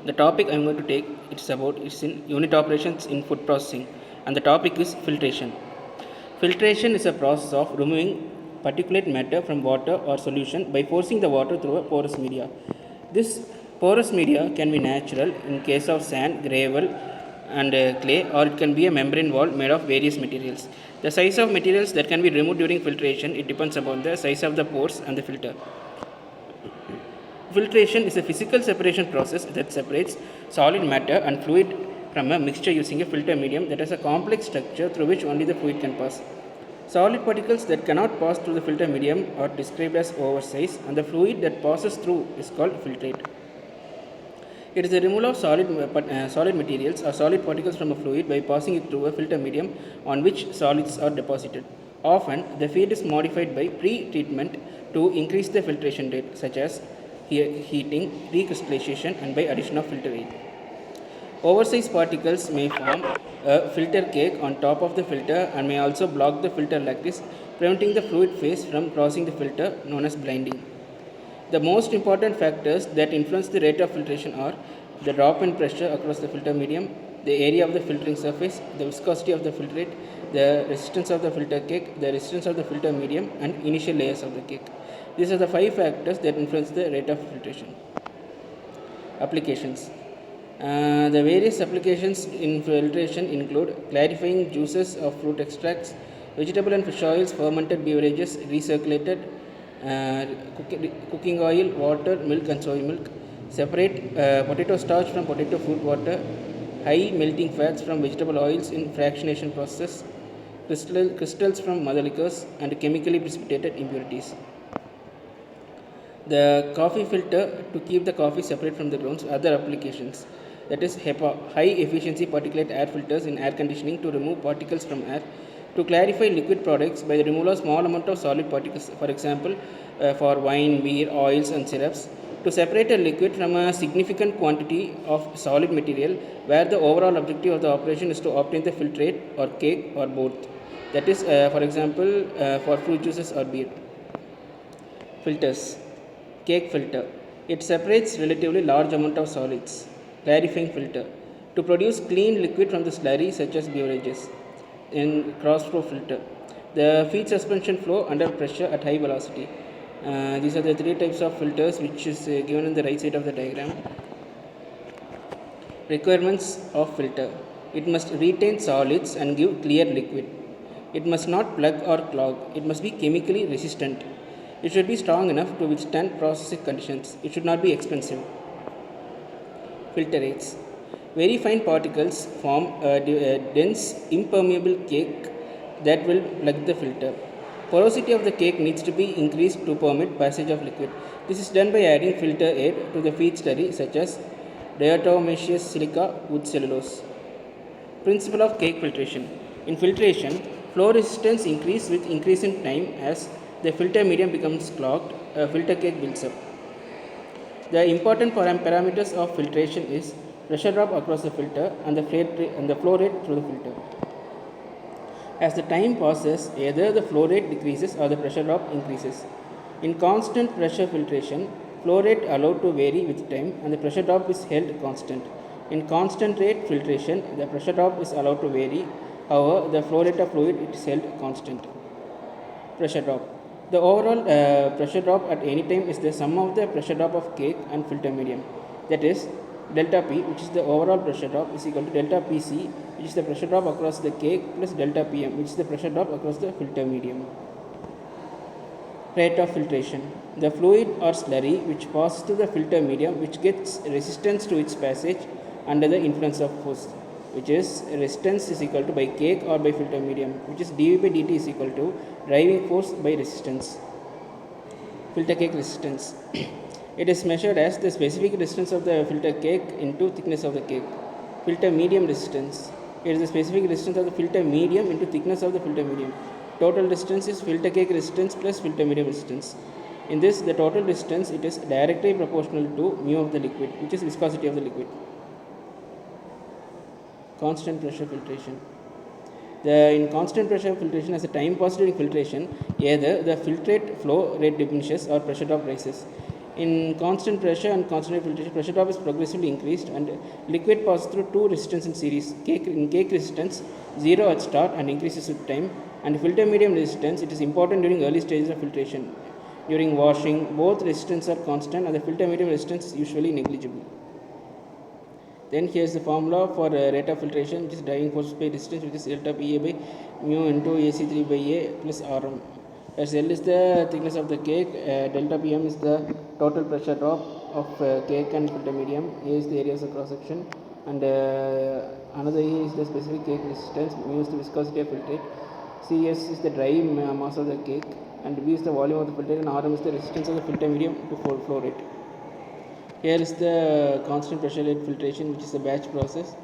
The topic I'm going to take it's about is in unit operations in food processing, and the topic is filtration. Filtration is a process of removing particulate matter from water or solution by forcing the water through a porous media. This porous media can be natural in case of sand, gravel, and clay, or it can be a membrane wall made of various materials. The size of materials that can be removed during filtration it depends upon the size of the pores and the filter. Filtration is a physical separation process that separates solid matter and fluid from a mixture using a filter medium that has a complex structure through which only the fluid can pass. Solid particles that cannot pass through the filter medium are described as oversize, and the fluid that passes through is called filtrate. It is the removal of solid materials or solid particles from a fluid by passing it through a filter medium on which solids are deposited. Often, the feed is modified by pre-treatment to increase the filtration rate, such as heating, recrystallization, and by addition of filter aid. Oversized particles may form a filter cake on top of the filter and may also block the filter lattice, preventing the fluid phase from crossing the filter, known as blinding. The most important factors that influence the rate of filtration are the drop in pressure across the filter medium, the area of the filtering surface, the viscosity of the filtrate, the resistance of the filter cake, the resistance of the filter medium, and initial layers of the cake. These are the 5 factors that influence the rate of filtration. Applications. The various applications in filtration include clarifying juices of fruit extracts, vegetable and fish oils, fermented beverages, recirculated cooking oil, water, milk, and soy milk. Separate potato starch from potato fruit water. High melting fats from vegetable oils in fractionation process. Crystals from mother liquors and chemically precipitated impurities. The coffee filter to keep the coffee separate from the grounds. Other applications, that is HEPA, high efficiency particulate air filters in air conditioning to remove particles from air, to clarify liquid products by the removal of small amount of solid particles, for example for wine, beer, oils, and syrups, to separate a liquid from a significant quantity of solid material, where the overall objective of the operation is to obtain the filtrate or cake or both, that is for example for fruit juices or beer. Filters. Cake filter. It separates relatively large amount of solids. Clarifying filter. To produce clean liquid from the slurry such as beverages. In cross flow filter. The feed suspension flow under pressure at high velocity. These are the 3 types of filters which is given in the right side of the diagram. Requirements of filter. It must retain solids and give clear liquid. It must not plug or clog. It must be chemically resistant. It should be strong enough to withstand processing conditions. It should not be expensive. Filter rates. Very fine particles form a dense, impermeable cake that will plug the filter. Porosity of the cake needs to be increased to permit passage of liquid. This is done by adding filter aid to the feed slurry, such as diatomaceous silica, wood cellulose. Principle of cake filtration. In filtration, flow resistance increases with increase in time. As the filter medium becomes clogged, a filter cake builds up. The important parameters of filtration is pressure drop across the filter and the flow rate through the filter. As the time passes, either the flow rate decreases or the pressure drop increases. In constant pressure filtration, flow rate allowed to vary with time and the pressure drop is held constant. In constant rate filtration, the pressure drop is allowed to vary. However, the flow rate of fluid is held constant. Pressure drop. The overall pressure drop at any time is the sum of the pressure drop of cake and filter medium. That is, delta P, which is the overall pressure drop, is equal to delta PC, which is the pressure drop across the cake, plus delta PM, which is the pressure drop across the filter medium. Rate of filtration. The fluid or slurry which passes through the filter medium, which gets resistance to its passage under the influence of force, which is resistance is equal to by cake or by filter medium, which is dV by dt is equal to driving force by resistance. Filter cake resistance. It is measured as the specific resistance of the filter cake into thickness of the cake. Filter medium resistance. It is the specific resistance of the filter medium into thickness of the filter medium. Total resistance is filter cake resistance plus filter medium resistance. In this, the total resistance, it is directly proportional to mu of the liquid, which is viscosity of the liquid. Constant pressure filtration. In constant pressure filtration, as the time passes during filtration, either the filtrate flow rate diminishes or pressure drop rises. In constant pressure and constant filtration, pressure drop is progressively increased and liquid passes through two resistance in series. In cake resistance, 0 at start and increases with time, and filter medium resistance, it is important during early stages of filtration. During washing, both resistance are constant and the filter medium resistance is usually negligible. Then here is the formula for rate of filtration, which is driving force by resistance, which is delta PA by mu into AC3 by A plus Rm. As L is the thickness of the cake, delta Pm is the total pressure drop of cake and filter medium. A is the area of the cross section, and another A is the specific cake resistance. Mu is the viscosity of filtrate. Cs is the dry mass of the cake, and V is the volume of the filtrate, and Rm is the resistance of the filter medium to flow rate. Here is the constant pressure rate filtration, which is a batch process.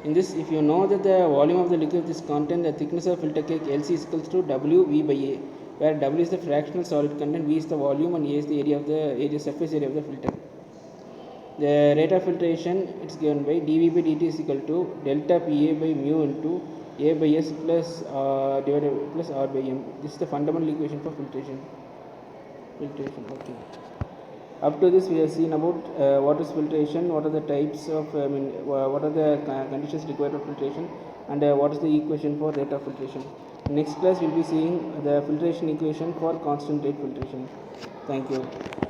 In this, if you know that the volume of the liquid is content, the thickness of filter cake LC is equals to W by A, where W is the fractional solid content, V is the volume, and A is the surface area of the filter. The rate of filtration is given by dV by dt is equal to delta PA by mu into A by S plus divided plus R by M. This is the fundamental equation for filtration. Okay. Up to this, we have seen about what is filtration, what are the types of, what are the conditions required for filtration, and what is the equation for rate of filtration. Next class, we will be seeing the filtration equation for constant rate filtration. Thank you.